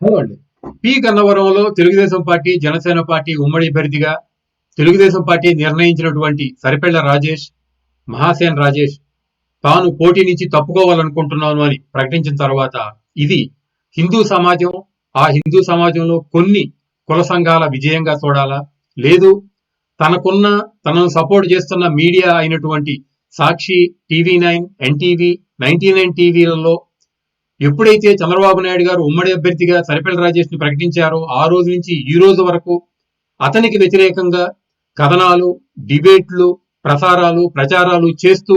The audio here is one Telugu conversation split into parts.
అవునండి. పి గన్నవరంలో తెలుగుదేశం పార్టీ, జనసేన పార్టీ ఉమ్మడి అభ్యర్థిగా తెలుగుదేశం పార్టీ నిర్ణయించినటువంటి సరిపెళ్ల రాజేష్, మహాసేన్ రాజేష్ తాను పోటీ నుంచి తప్పుకోవాలనుకుంటున్నాను అని ప్రకటించిన తర్వాత ఇది హిందూ సమాజం, ఆ హిందూ సమాజంలో కొన్ని కుల సంఘాల విజయంగా చూడాలా, లేదు తనను సపోర్ట్ చేస్తున్న మీడియా అయినటువంటి సాక్షి, టీవీ9, ఎన్టీవీ, 99 టీవీలలో ఎప్పుడైతే చంద్రబాబు నాయుడు గారు ఉమ్మడి అభ్యర్థిగా సరిపెళ్ల రాజేష్ ని ప్రకటించారో ఆ రోజు నుంచి ఈ రోజు వరకు అతనికి వ్యతిరేకంగా కథనాలు, డిబేట్లు, ప్రచారాలు చేస్తూ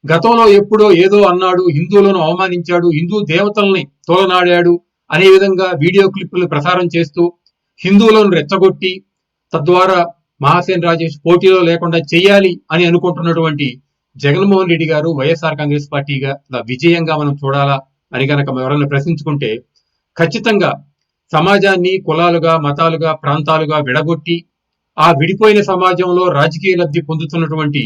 గతంలో ఎప్పుడో ఏదో అన్నాడు, హిందువులను అవమానించాడు, హిందూ దేవతల్ని తోలనాడాడు అనే విధంగా వీడియో క్లిప్పులు ప్రసారం చేస్తూ హిందువులను రెచ్చగొట్టి తద్వారా మహాసేన్ రాజేష్ పోటీలో లేకుండా చేయాలి అని అనుకుంటున్నటువంటి జగన్మోహన్ రెడ్డి గారు వైఎస్ఆర్ కాంగ్రెస్ పార్టీగా విజయంగా మనం చూడాలా అని కనుక ఎవరైనా ప్రశ్నించుకుంటే ఖచ్చితంగా సమాజాన్ని కులాలుగా, మతాలుగా, ప్రాంతాలుగా విడగొట్టి ఆ విడిపోయిన సమాజంలో రాజకీయ లబ్ధి పొందుతున్నటువంటి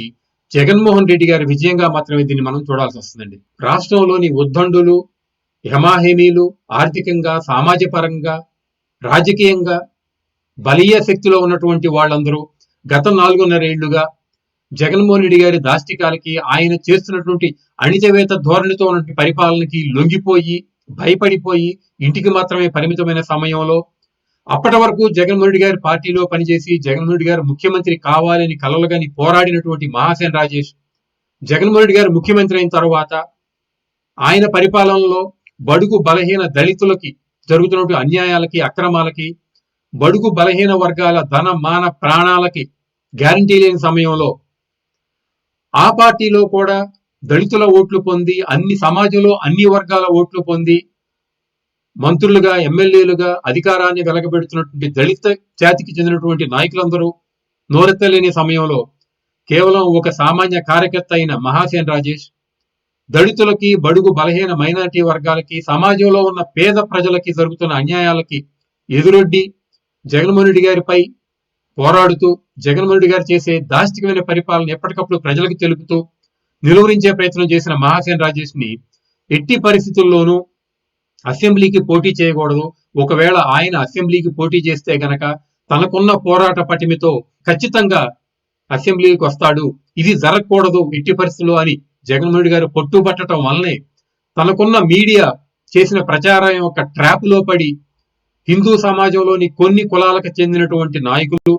జగన్మోహన్ రెడ్డి గారి విజయంగా మాత్రమే దీన్ని మనం చూడాల్సి వస్తుందండి. రాష్ట్రంలోని ఉద్దండులు, హెమాహేమీలు ఆర్థికంగా, సామాజిక పరంగా, రాజకీయంగా బలీయ శక్తిలో ఉన్నటువంటి వాళ్ళందరూ గత 4.5 ఏళ్లుగా జగన్మోహన్ రెడ్డి గారి దాష్టికాలకి, ఆయన చేస్తున్నటువంటి అణిచివేత ధోరణితో ఉన్నటువంటి పరిపాలనకి లొంగిపోయి, భయపడిపోయి ఇంటికి మాత్రమే పరిమితమైన సమయంలో అప్పటి వరకు జగన్మోహన్ రెడ్డి గారి పార్టీలో పనిచేసి జగన్మోహన్ రెడ్డి గారు ముఖ్యమంత్రి కావాలని కలలుగాని పోరాడినటువంటి మహాసేన్ రాజేష్ జగన్మోహన్ రెడ్డి గారు ముఖ్యమంత్రి అయిన తర్వాత ఆయన పరిపాలనలో బడుగు బలహీన దళితులకి జరుగుతున్నటువంటి అన్యాయాలకి, అక్రమాలకి, బడుగు బలహీన వర్గాల ధన మాన ప్రాణాలకి గ్యారంటీ లేని సమయంలో ఆ పార్టీలో కూడా దళితుల ఓట్లు పొంది సమాజంలో అన్ని వర్గాల ఓట్లు పొంది మంత్రులుగా, ఎమ్మెల్యేలుగా అధికారాన్ని వెలగబెడుతున్నటువంటి దళిత జాతికి చెందినటువంటి నాయకులందరూ నోరెత్తలేని సమయంలో కేవలం ఒక సామాన్య కార్యకర్త అయిన మహాసేన్ రాజేష్ దళితులకి, బడుగు బలహీన మైనారిటీ వర్గాలకి, సమాజంలో ఉన్న పేద ప్రజలకి జరుగుతున్న అన్యాయాలకి ఎదురొడ్డి జగన్మోహన్ రెడ్డి గారిపై పోరాడుతూ జగన్మోహన్ రెడ్డి గారు చేసే దాష్టికమైన పరిపాలన ఎప్పటికప్పుడు ప్రజలకు తెలుపుతూ నిలువరించే ప్రయత్నం చేసిన మహాసేన్ రాజేష్ ని ఎట్టి పరిస్థితుల్లోనూ అసెంబ్లీకి పోటీ చేయకూడదు. ఒకవేళ ఆయన అసెంబ్లీకి పోటీ చేస్తే గనక తనకున్న పోరాట పటిమితో ఖచ్చితంగా అసెంబ్లీకి వస్తాడు, ఇది జరగకూడదు ఎట్టి పరిస్థితుల్లో అని జగన్మోహన్ రెడ్డి గారు పట్టుబట్టడం వల్లనే తనకున్న మీడియా చేసిన ప్రచారం యొక్క ట్రాప్ లో పడి హిందూ సమాజంలోని కొన్ని కులాలకు చెందినటువంటి నాయకులు,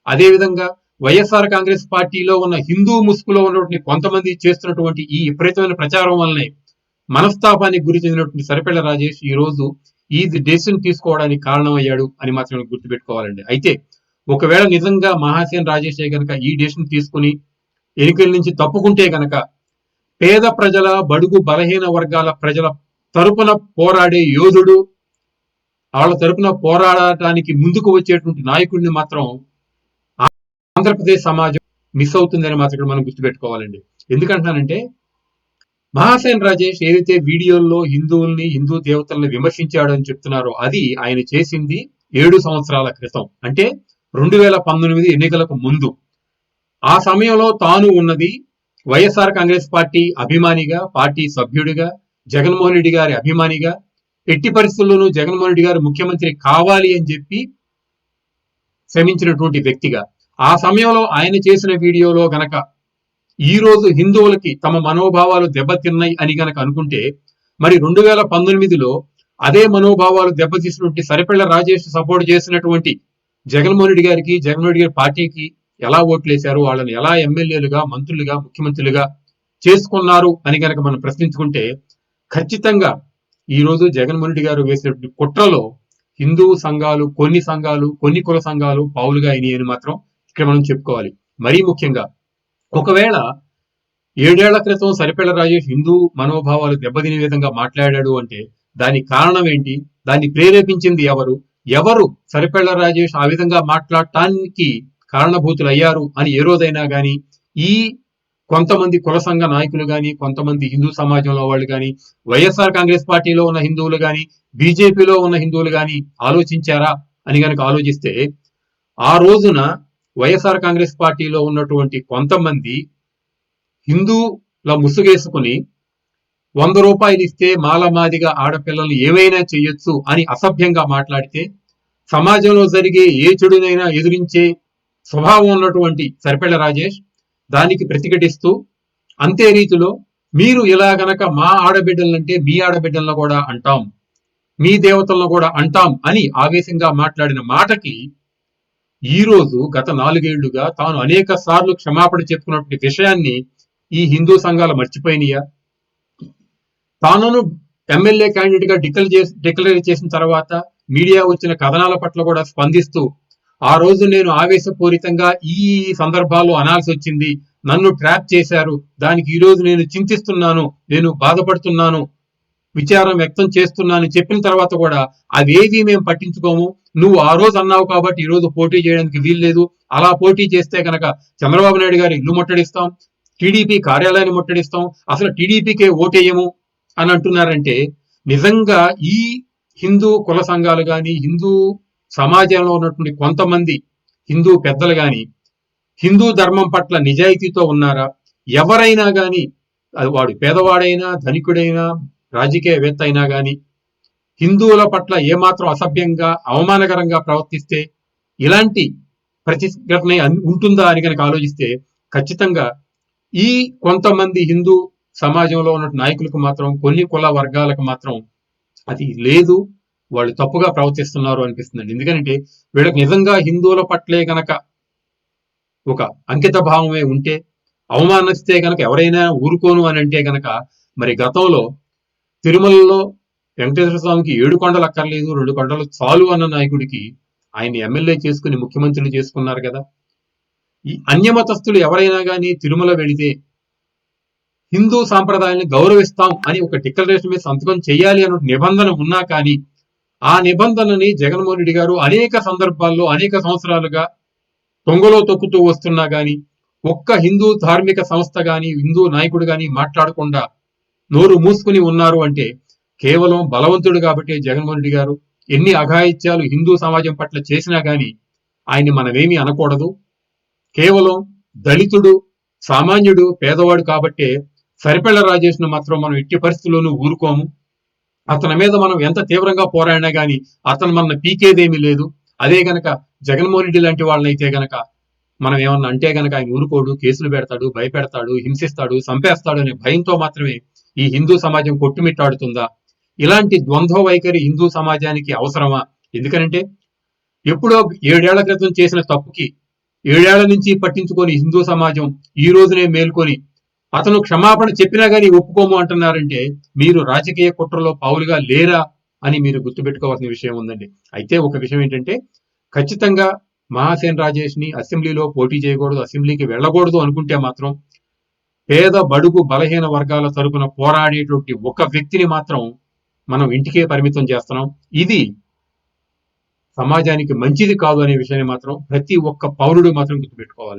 అదేవిధంగా వైఎస్ఆర్ కాంగ్రెస్ పార్టీలో ఉన్న హిందూ ముసుగులో ఉన్నటువంటి కొంతమంది చేస్తున్నటువంటి ఈ విపరీతమైన ప్రచారం వల్లనే మనస్తాపానికి గురి చెందినటువంటి సరిపెళ్ల రాజేష్ ఈ రోజు ఈ డెసిషన్ తీసుకోవడానికి కారణమయ్యాడు అని మాత్రం గుర్తుపెట్టుకోవాలండి. అయితే ఒకవేళ నిజంగా మహాసేన్ రాజేష్ గనక ఈ డెసిషన్ తీసుకుని ఎన్నికల నుంచి తప్పుకుంటే గనక పేద ప్రజల, బడుగు బలహీన వర్గాల ప్రజల తరపున పోరాడే యోధుడు, వాళ్ళ తరపున పోరాడటానికి ముందుకు వచ్చేటువంటి నాయకుడిని మాత్రం ఆంధ్రప్రదేశ్ సమాజం మిస్ అవుతుందని మాత్రం మనం గుర్తుపెట్టుకోవాలండి. ఎందుకంటున్నానంటే మహాసేన్ రాజేష్ ఏదైతే వీడియోల్లో హిందువుల్ని, హిందూ దేవతల్ని విమర్శించాడు అని చెప్తున్నారో అది ఆయన చేసింది 7 సంవత్సరాల క్రితం, అంటే 2019 ఎన్నికలకు ముందు. ఆ సమయంలో తాను ఉన్నది వైఎస్ఆర్ కాంగ్రెస్ పార్టీ అభిమానిగా, పార్టీ సభ్యుడిగా, జగన్మోహన్ రెడ్డి గారి అభిమానిగా, ఎట్టి పరిస్థితుల్లోనూ జగన్మోహన్ రెడ్డి గారు ముఖ్యమంత్రి కావాలి అని చెప్పి శ్రమించినటువంటి వ్యక్తిగా. ఆ సమయంలో ఆయన చేసిన వీడియోలో గనక ఈ రోజు హిందువులకి తమ మనోభావాలు దెబ్బతిన్నాయి అని గనక అనుకుంటే మరి 2019లో అదే మనోభావాలు దెబ్బతీసినటువంటి సరిపెళ్ల రాజేష్ సపోర్ట్ చేసినటువంటి జగన్మోహన్ రెడ్డి గారికి, జగన్మోహన్ రెడ్డి గారి పార్టీకి ఎలా ఓట్లేశారు, వాళ్ళని ఎలా ఎమ్మెల్యేలుగా, మంత్రులుగా, ముఖ్యమంత్రులుగా చేసుకున్నారు అని గనక మనం ప్రశ్నించుకుంటే ఖచ్చితంగా ఈ రోజు జగన్మోహన్ రెడ్డి గారు వేసినటువంటి కుట్రలో హిందూ సంఘాలు, కొన్ని కుల సంఘాలు పావులుగా అయినాయి అని మాత్రం ఇక్కడ మనం చెప్పుకోవాలి. మరీ ముఖ్యంగా ఒకవేళ 7 ఏళ్ల క్రితం సరిపెళ్ల రాజేష్ హిందూ మనోభావాలు దెబ్బతినే విధంగా మాట్లాడాడు అంటే దానికి కారణం ఏంటి, దాన్ని ప్రేరేపించింది ఎవరు సరిపెళ్ల రాజేష్ ఆ విధంగా మాట్లాడటానికి కారణభూతులు అయ్యారు అని ఏ రోజైనా గాని ఈ కొంతమంది కుల సంఘ నాయకులు గాని, కొంతమంది హిందూ సమాజంలో వాళ్ళు గాని, వైఎస్ఆర్ కాంగ్రెస్ పార్టీలో ఉన్న హిందువులు గాని, బీజేపీలో ఉన్న హిందువులు గాని ఆలోచించారా అని గనక ఆలోచిస్తే ఆ రోజున వైఎస్ఆర్ కాంగ్రెస్ పార్టీలో ఉన్నటువంటి కొంతమంది హిందూల ముసుగేసుకుని రూపాయలు ఇస్తే మాలమాదిగా ఆడపిల్లలు ఏమైనా చెయ్యొచ్చు అని అసభ్యంగా మాట్లాడితే సమాజంలో జరిగే ఏ చెడునైనా ఎదిరించే స్వభావం ఉన్నటువంటి సరిపెళ్ల రాజేష్ దానికి ప్రతిఘటిస్తూ అంతే రీతిలో మీరు ఇలా గనక మా ఆడబిడ్డలంటే మీ ఆడబిడ్డలను కూడా అంటాం, మీ దేవతలను కూడా అంటాం అని ఆవేశంగా మాట్లాడిన మాటకి ఈ రోజు గత 4 ఏళ్లుగా తాను అనేక సార్లు క్షమాపణ చెప్పుకున్నటువంటి విషయాన్ని ఈ హిందూ సంఘాలు మర్చిపోయినాయా? తాను ఎమ్మెల్యే క్యాండిడేట్ గా డిక్లేర్ చేసిన తర్వాత మీడియా వచ్చిన కథనాల పట్ల కూడా స్పందిస్తూ ఆ రోజు నేను ఆవేశపూరితంగా ఈ సందర్భాల్లో అనాల్సి వచ్చింది, నన్ను ట్రాప్ చేశారు, దానికి ఈ రోజు నేను చింతిస్తున్నాను, నేను బాధపడుతున్నాను, విచారం వ్యక్తం చేస్తున్నాను చెప్పిన తర్వాత కూడా అవేవి మేము పట్టించుకోము, నువ్వు ఆ రోజు అన్నావు కాబట్టి ఈ రోజు పోటీ చేయడానికి వీల్లేదు, అలా పోటీ చేస్తే కనుక చంద్రబాబు నాయుడు గారి ఇల్లు ముట్టడిస్తాం, టీడీపీ కార్యాలయాన్ని ముట్టడిస్తాం, అసలు టీడీపీకే ఓటేయము అని అంటున్నారంటే నిజంగా ఈ హిందూ కుల సంఘాలు కానీ హిందూ సమాజంలో ఉన్నటువంటి కొంతమంది హిందూ పెద్దలు కానీ హిందూ ధర్మం పట్ల నిజాయితీతో ఉన్నారా? ఎవరైనా కానీ అది వాడు పేదవాడైనా ధనికుడైనా రాజకీయవేత్త అయినా కానీ హిందువుల పట్ల ఏమాత్రం అసభ్యంగా అవమానకరంగా ప్రవర్తిస్తే ఇలాంటి ప్రతిఘటన ఉంటుందా అని కనుక ఆలోచిస్తే ఖచ్చితంగా ఈ కొంతమంది హిందూ సమాజంలో ఉన్న నాయకులకు మాత్రం కొన్ని కుల వర్గాలకు మాత్రం అది లేదు, వాళ్ళు తప్పుగా ప్రవర్తిస్తున్నారు అనిపిస్తుందండి. ఎందుకంటే వీళ్ళకి నిజంగా హిందువుల పట్లే గనక ఒక అంకిత భావమే ఉంటే అవమానిస్తే గనక ఎవరైనా ఊరుకోను అని అంటే గనక మరి గతంలో తిరుమలలో వెంకటేశ్వర స్వామికి 7 కొండలు అక్కర్లేదు 2 కొండలు చాలు అన్న నాయకుడికి ఆయన ఎమ్మెల్యే చేసుకుని ముఖ్యమంత్రులు చేసుకున్నారు కదా. ఈ అన్యమతస్థులు ఎవరైనా కానీ తిరుమల వెళితే హిందూ సాంప్రదాయాన్ని గౌరవిస్తాం అని ఒక డిక్లరేషన్ మీద సంతకం చేయాలి అన్న నిబంధన ఉన్నా కానీ ఆ నిబంధనని జగన్మోహన్ రెడ్డి గారు అనేక సందర్భాల్లో అనేక సంవత్సరాలుగా తొంగలో తొక్కుతూ వస్తున్నా గాని ఒక్క హిందూ ధార్మిక సంస్థ గాని హిందూ నాయకుడు గాని మాట్లాడకుండా నోరు మూసుకుని ఉన్నారు అంటే కేవలం బలవంతుడు కాబట్టి జగన్మోహన్ రెడ్డి గారు ఎన్ని అఘాయిత్యాలు హిందూ సమాజం పట్ల చేసినా గాని ఆయన్ని మనమేమీ అనకూడదు. కేవలం దళితుడు సామాన్యుడు పేదవాడు కాబట్టే సరిపెళ్ల రాజేష్ ను మాత్రం మనం ఎట్టి పరిస్థితుల్లోనూ ఊరుకోము. అతని మీద మనం ఎంత తీవ్రంగా పోరాడినా గాని అతను మన పీకేదేమీ లేదు. అదే గనక జగన్మోహన్ రెడ్డి లాంటి వాళ్ళనైతే గనక మనం ఏమన్నా అంటే గనక ఆయన ఊరుకోడు, కేసులు పెడతాడు, భయపెడతాడు, హింసిస్తాడు, చంపేస్తాడు అనే భయంతో మాత్రమే ఈ హిందూ సమాజం కొట్టుమిట్టాడుతుందా? ఇలాంటి ద్వంద్వ వైఖరి హిందూ సమాజానికి అవసరమా? ఎందుకంటే ఎప్పుడో 7 ఏళ్ల క్రితం చేసిన తప్పుకి 7 ఏళ్ల నుంచి పట్టించుకొని హిందూ సమాజం ఈ రోజునే మేల్కొని అతను క్షమాపణ చెప్పినా గానీ ఒప్పుకోము అంటున్నారంటే మీరు రాజకీయ కుట్రలో పావులుగా లేరా అని మీరు గుర్తుపెట్టుకోవాల్సిన విషయం ఉందండి. అయితే ఒక విషయం ఏంటంటే ఖచ్చితంగా మహాసేన్ రాజేష్ ని అసెంబ్లీలో పోటీ చేయకూడదు, అసెంబ్లీకి వెళ్ళకూడదు అనుకుంటే మాత్రం పేద బడుగు బలహీన వర్గాల తరపున పోరాడేటువంటి ఒక వ్యక్తిని మాత్రం మనం ఇంటికే పరిమితం చేస్తున్నాం. ఇది సమాజానికి మంచిది కాదు అనే విషయాన్ని మాత్రం ప్రతి ఒక్క పౌరుడు మాత్రం గుర్తుపెట్టుకోవాలి.